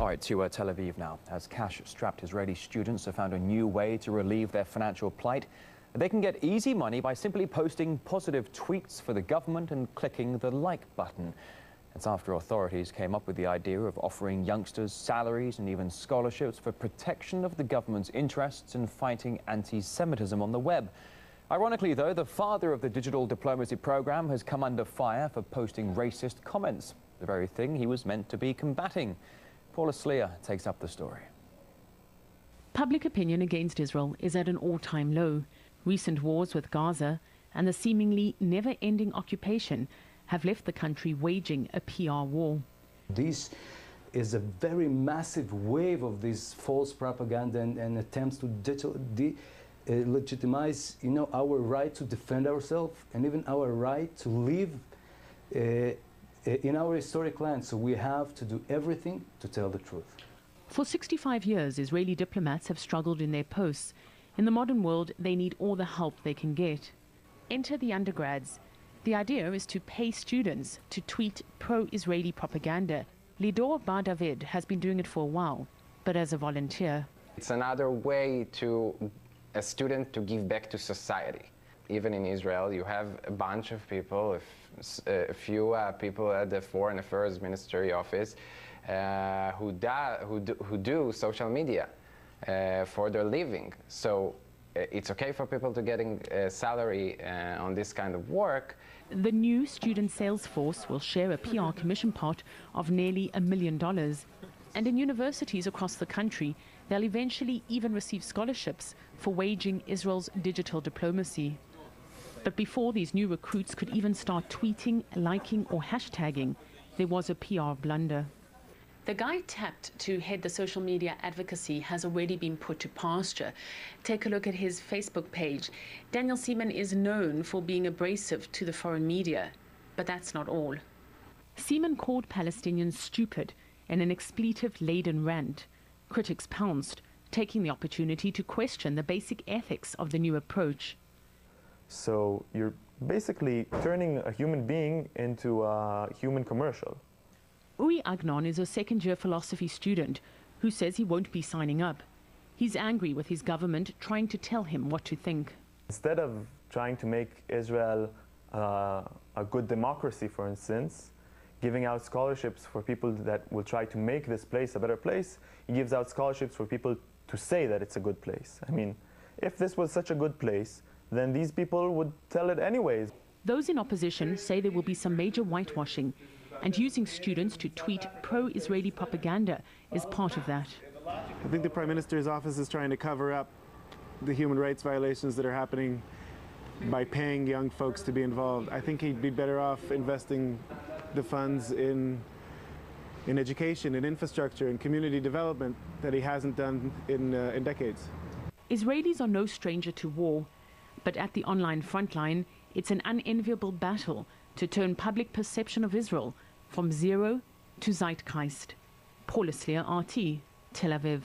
All right, to Tel Aviv now, as cash-strapped Israeli students have found a new way to relieve their financial plight. They can get easy money by simply posting positive tweets for the government and clicking the like button. It's after authorities came up with the idea of offering youngsters salaries and even scholarships for protection of the government's interests in fighting anti-Semitism on the web. Ironically, though, the father of the digital diplomacy program has come under fire for posting racist comments, the very thing he was meant to be combating. Paula Slier takes up the story. Public opinion against Israel is at an all-time low. Recent wars with Gaza and the seemingly never-ending occupation have left the country waging a PR war. This is a very massive wave of this false propaganda and attempts to legitimize, our right to defend ourselves and even our right to live in our historic land. So we have to do everything to tell the truth. For 65 years, Israeli diplomats have struggled in their posts. In the modern world, they need all the help they can get. Enter the undergrads. The idea is to pay students to tweet pro-Israeli propaganda. Lidor Bar David has been doing it for a while, but as a volunteer. It's another way to a student to give back to society. Even in Israel, you have a bunch of people, a few people at the Foreign Affairs Ministry office who do social media for their living. So it's okay for people to getting a salary on this kind of work. The new student sales force will share a PR commission pot of nearly $1 million. And in universities across the country, they'll eventually even receive scholarships for waging Israel's digital diplomacy. But before these new recruits could even start tweeting, liking or hashtagging, there was a PR blunder. The guy tapped to head the social media advocacy has already been put to pasture. Take a look at his Facebook page. Daniel Seaman is known for being abrasive to the foreign media, but that's not all. Seaman called Palestinians stupid in an expletive-laden rant. Critics pounced, taking the opportunity to question the basic ethics of the new approach. So you're basically turning a human being into a human commercial. Uri Agnon is a second-year philosophy student who says he won't be signing up. He's angry with his government trying to tell him what to think. Instead of trying to make Israel a good democracy, for instance, giving out scholarships for people that will try to make this place a better place, he gives out scholarships for people to say that it's a good place. I mean, if this was such a good place, then these people would tell it anyways. Those in opposition say there will be some major whitewashing, and using students to tweet pro-Israeli propaganda is part of that. I think the Prime Minister's office is trying to cover up the human rights violations that are happening by paying young folks to be involved. I think he'd be better off investing the funds in education, in infrastructure, in community development that he hasn't done in decades. Israelis are no stranger to war, but at the online frontline, it's an unenviable battle to turn public perception of Israel from zero to zeitgeist. Paula Slier, RT, Tel Aviv.